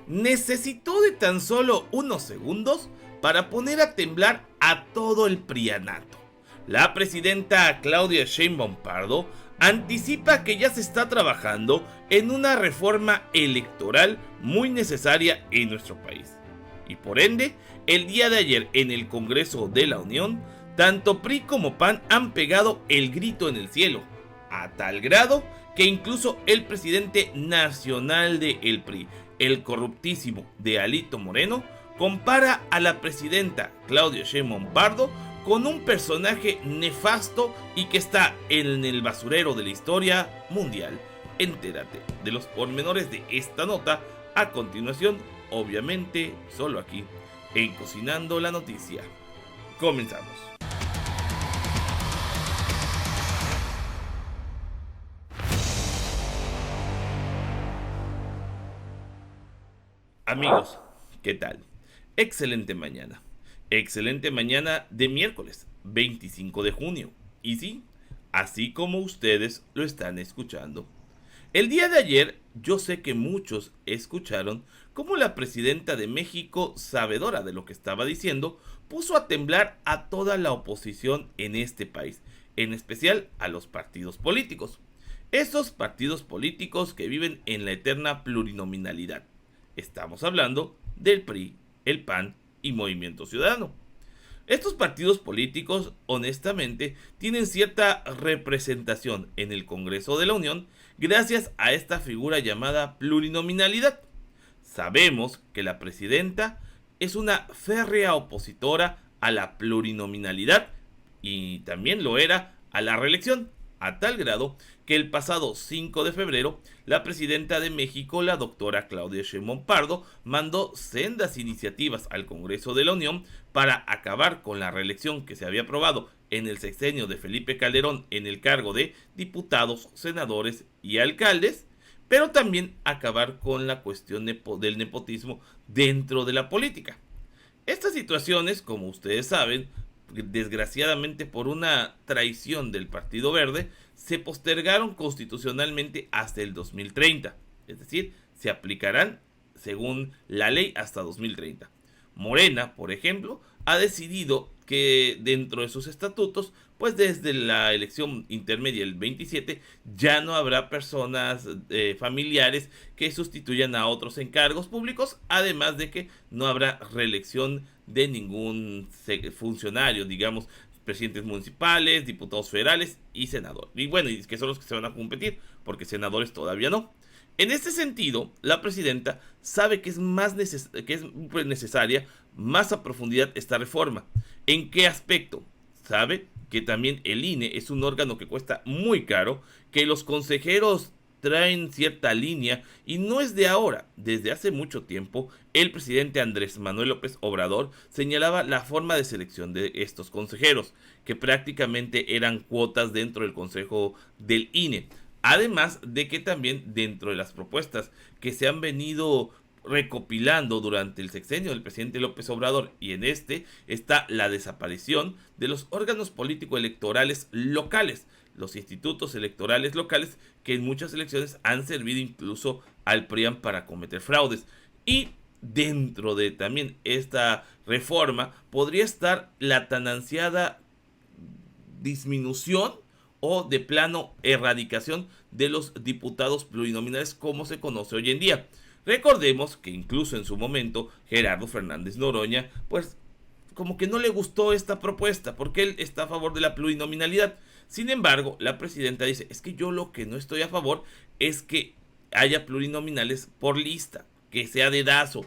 necesitó de tan solo unos segundos para poner a temblar a todo el prianato. La presidenta Claudia Sheinbaum Pardo anticipa que ya se está trabajando en una reforma electoral muy necesaria en nuestro país. Y por ende, el día de ayer en el Congreso de la Unión, tanto PRI como PAN han pegado el grito en el cielo, a tal grado que incluso el presidente nacional de el PRI, el corruptísimo de Alito Moreno, compara a la presidenta Claudia Sheinbaum Pardo con un personaje nefasto y que está en el basurero de la historia mundial. Entérate de los pormenores de esta nota a continuación, obviamente solo aquí, en Cocinando la Noticia. Comenzamos. Amigos, ¿qué tal? Excelente mañana. Excelente mañana de miércoles 25 de junio. Y sí, así como ustedes lo están escuchando. El día de ayer yo sé que muchos escucharon cómo la presidenta de México, sabedora de lo que estaba diciendo, puso a temblar a toda la oposición en este país, en especial a los partidos políticos. Esos partidos políticos que viven en la eterna plurinominalidad. Estamos hablando del PRI, el PAN y Movimiento Ciudadano. Estos partidos políticos, honestamente, tienen cierta representación en el Congreso de la Unión gracias a esta figura llamada plurinominalidad. Sabemos que la presidenta es una férrea opositora a la plurinominalidad y también lo era a la reelección, a tal grado que el pasado 5 de febrero la presidenta de México, la doctora Claudia Sheinbaum Pardo, mandó sendas iniciativas al Congreso de la Unión para acabar con la reelección que se había aprobado en el sexenio de Felipe Calderón en el cargo de diputados, senadores y alcaldes, pero también acabar con la cuestión del nepotismo dentro de la política. Estas situaciones, como ustedes saben, desgraciadamente por una traición del Partido Verde, se postergaron constitucionalmente hasta el 2030. Es decir, se aplicarán según la ley hasta 2030. Morena, por ejemplo, ha decidido que dentro de sus estatutos, pues desde la elección intermedia del 27, ya no habrá personas familiares que sustituyan a otros encargos públicos, además de que no habrá reelección de ningún funcionario, digamos, presidentes municipales, diputados federales y senadores. Y bueno, y que son los que se van a competir, porque senadores todavía no. En este sentido, la presidenta sabe que es necesaria más a profundidad esta reforma. ¿En qué aspecto? Sabe que también el INE es un órgano que cuesta muy caro, que los consejeros traen cierta línea y no es de ahora. Desde hace mucho tiempo, el presidente Andrés Manuel López Obrador señalaba la forma de selección de estos consejeros, que prácticamente eran cuotas dentro del consejo del INE. Además de que también dentro de las propuestas que se han venido recopilando durante el sexenio del presidente López Obrador y en este está la desaparición de los órganos político-electorales locales, los institutos electorales locales que en muchas elecciones han servido incluso al PRIAN para cometer fraudes. Y dentro de también esta reforma podría estar la tan ansiada disminución o de plano erradicación de los diputados plurinominales como se conoce hoy en día. Recordemos que incluso en su momento Gerardo Fernández Noroña pues como que no le gustó esta propuesta porque él está a favor de la plurinominalidad. Sin embargo, la presidenta dice, es que yo lo que no estoy a favor es que haya plurinominales por lista, que sea dedazo.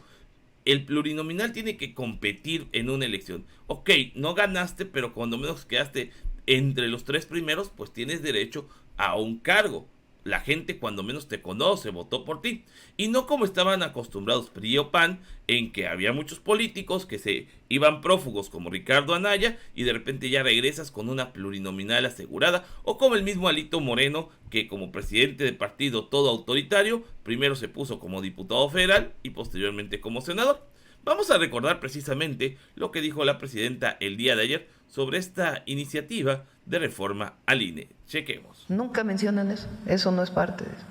El plurinominal tiene que competir en una elección. Ok, no ganaste, pero cuando menos quedaste entre los tres primeros, pues tienes derecho a un cargo. La gente cuando menos te conoce, votó por ti. Y no como estaban acostumbrados PRI o PAN, en que había muchos políticos que se iban prófugos como Ricardo Anaya y de repente ya regresas con una plurinominal asegurada, o como el mismo Alito Moreno, que como presidente de partido todo autoritario, primero se puso como diputado federal y posteriormente como senador. Vamos a recordar precisamente lo que dijo la presidenta el día de ayer sobre esta iniciativa de reforma al INE. Chequemos. Nunca mencionan eso, eso no es parte de eso.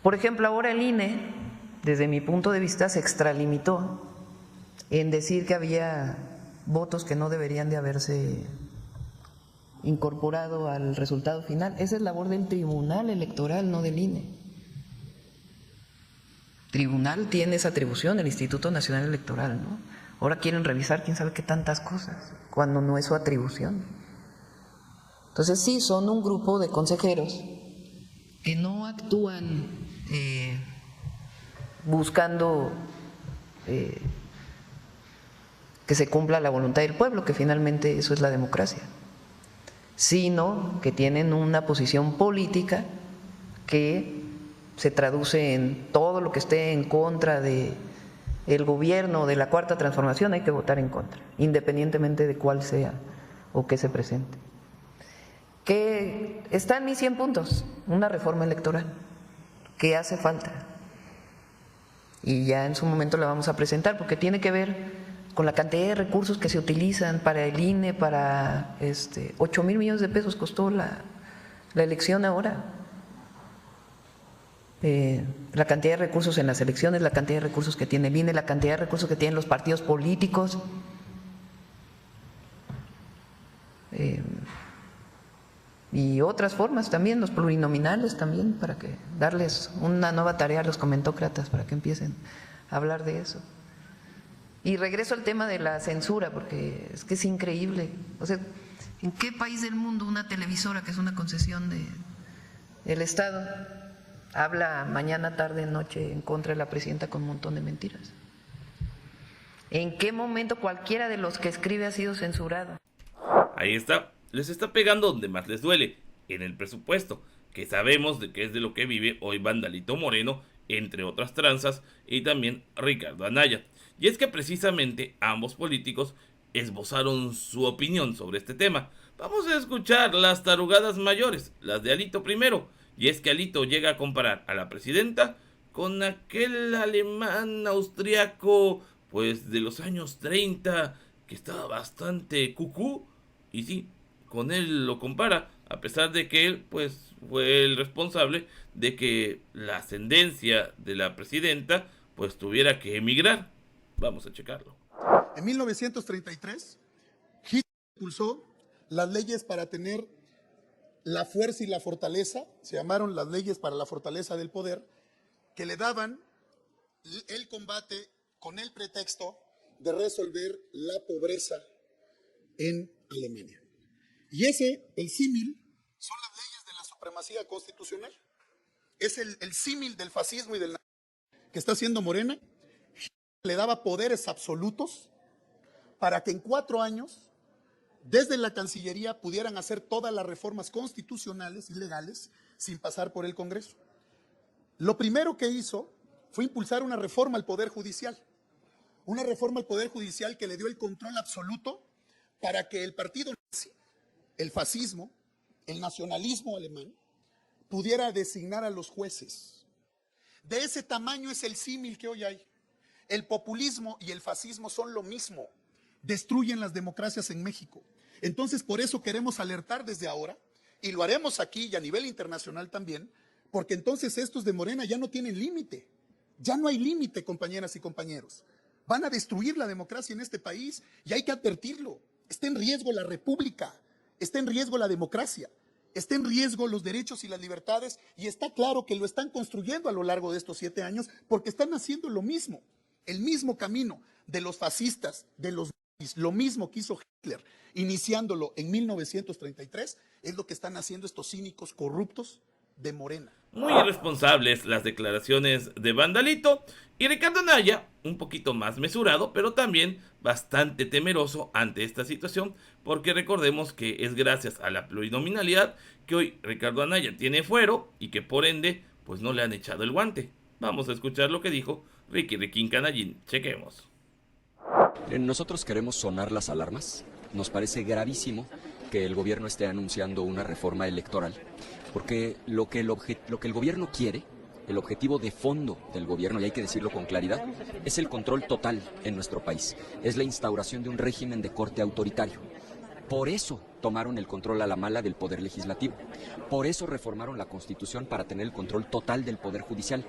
Por ejemplo, ahora el INE desde mi punto de vista, se extralimitó en decir que había votos que no deberían de haberse incorporado al resultado final. Esa es labor del Tribunal Electoral, no del INE. El tribunal tiene esa atribución, el Instituto Nacional Electoral, ¿no? Ahora quieren revisar quién sabe qué tantas cosas, cuando no es su atribución. Entonces sí, son un grupo de consejeros que no actúan buscando que se cumpla la voluntad del pueblo, que finalmente eso es la democracia, sino que tienen una posición política que se traduce en todo lo que esté en contra de el gobierno, de la Cuarta Transformación, hay que votar en contra, independientemente de cuál sea o qué se presente. Que está en mis 100 puntos, una reforma electoral, que hace falta. Y ya en su momento la vamos a presentar, porque tiene que ver con la cantidad de recursos que se utilizan para el INE, para 8,000 millones de pesos costó la elección ahora. La cantidad de recursos en las elecciones, la cantidad de recursos que tiene el INE, la cantidad de recursos que tienen los partidos políticos. Y otras formas también, los plurinominales también, para que darles una nueva tarea a los comentócratas para que empiecen a hablar de eso. Y regreso al tema de la censura, porque es que es increíble. O sea, ¿en qué país del mundo una televisora, que es una concesión del Estado, habla mañana, tarde, noche en contra de la presidenta con un montón de mentiras? ¿En qué momento cualquiera de los que escribe ha sido censurado? Ahí está, les está pegando donde más les duele, en el presupuesto, que sabemos de qué es de lo que vive hoy Vandalito Moreno, entre otras tranzas, y también Ricardo Anaya. Y es que precisamente ambos políticos esbozaron su opinión sobre este tema. Vamos a escuchar las tarugadas mayores, las de Alito primero. Y es que Alito llega a comparar a la presidenta con aquel alemán austriaco, pues de los años 30, que estaba bastante cucú. Y sí, con él lo compara, a pesar de que él, pues, fue el responsable de que la ascendencia de la presidenta, pues, tuviera que emigrar. Vamos a checarlo. En 1933, Hitler impulsó las leyes para tener la fuerza y la fortaleza, se llamaron las leyes para la fortaleza del poder, que le daban el combate con el pretexto de resolver la pobreza en Alemania. Y el símil, son las leyes de la supremacía constitucional. Es el símil del fascismo y del nazismo que está haciendo Morena. Le daba poderes absolutos para que en 4 años, desde la Cancillería, pudieran hacer todas las reformas constitucionales y legales sin pasar por el Congreso. Lo primero que hizo fue impulsar una reforma al Poder Judicial. Una reforma al Poder Judicial que le dio el control absoluto para que el partido nazi, el fascismo, el nacionalismo alemán, pudiera designar a los jueces. De ese tamaño es el símil que hoy hay. El populismo y el fascismo son lo mismo, destruyen las democracias en México. Entonces, por eso queremos alertar desde ahora, y lo haremos aquí y a nivel internacional también, porque entonces estos de Morena ya no tienen límite. Ya no hay límite, compañeras y compañeros. Van a destruir la democracia en este país y hay que advertirlo. Está en riesgo la república, está en riesgo la democracia, está en riesgo los derechos y las libertades, y está claro que lo están construyendo a lo largo de estos 7 años porque están haciendo lo mismo. El mismo camino de los fascistas, de los nazis, lo mismo que hizo Hitler, iniciándolo en 1933, es lo que están haciendo estos cínicos corruptos de Morena. Muy irresponsables las declaraciones de Vandalito, y Ricardo Anaya, un poquito más mesurado, pero también bastante temeroso ante esta situación, porque recordemos que es gracias a la plurinominalidad que hoy Ricardo Anaya tiene fuero y que por ende, pues no le han echado el guante. Vamos a escuchar lo que dijo Riquín Canallín. Chequemos. Nosotros queremos sonar las alarmas. Nos parece gravísimo que el gobierno esté anunciando una reforma electoral, porque lo que el gobierno quiere, el objetivo de fondo del gobierno, y hay que decirlo con claridad, es el control total en nuestro país. Es la instauración de un régimen de corte autoritario. Por eso tomaron el control a la mala del Poder Legislativo. Por eso reformaron la Constitución para tener el control total del Poder Judicial.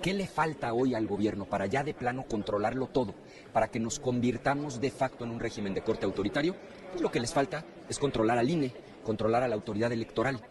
¿Qué le falta hoy al gobierno para ya de plano controlarlo todo, para que nos convirtamos de facto en un régimen de corte autoritario? Pues lo que les falta es controlar al INE, controlar a la autoridad electoral.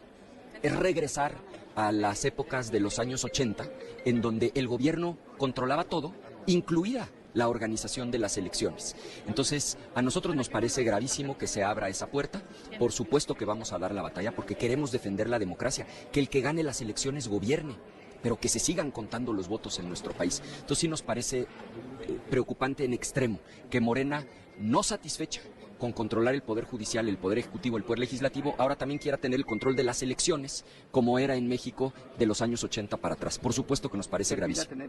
Es regresar a las épocas de los años 80, en donde el gobierno controlaba todo, incluida la organización de las elecciones. Entonces, a nosotros nos parece gravísimo que se abra esa puerta. Por supuesto que vamos a dar la batalla porque queremos defender la democracia, que el que gane las elecciones gobierne, pero que se sigan contando los votos en nuestro país. Entonces sí nos parece preocupante en extremo que Morena, no satisfecha con controlar el Poder Judicial, el Poder Ejecutivo, el Poder Legislativo, ahora también quiera tener el control de las elecciones, como era en México de los años 80 para atrás. Por supuesto que nos parece gravísimo.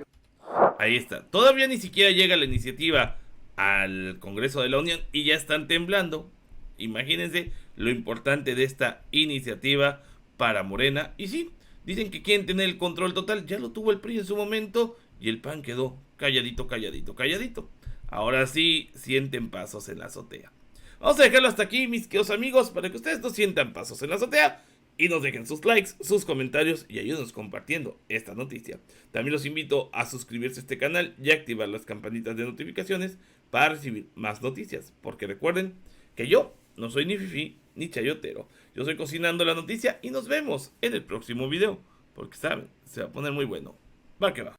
Ahí está. Todavía ni siquiera llega la iniciativa al Congreso de la Unión y ya están temblando. Imagínense lo importante de esta iniciativa para Morena. Y sí, dicen que quieren tener el control total. Ya lo tuvo el PRI en su momento y el PAN quedó calladito, calladito, calladito. Ahora sí sienten pasos en la azotea. Vamos a dejarlo hasta aquí, mis queridos amigos, para que ustedes no sientan pasos en la azotea. Y nos dejen sus likes, sus comentarios y ayúdenos compartiendo esta noticia. También los invito a suscribirse a este canal y activar las campanitas de notificaciones para recibir más noticias. Porque recuerden que yo no soy ni fifí ni chayotero. Yo soy Cocinando la Noticia y nos vemos en el próximo video. Porque saben, se va a poner muy bueno. Va que va.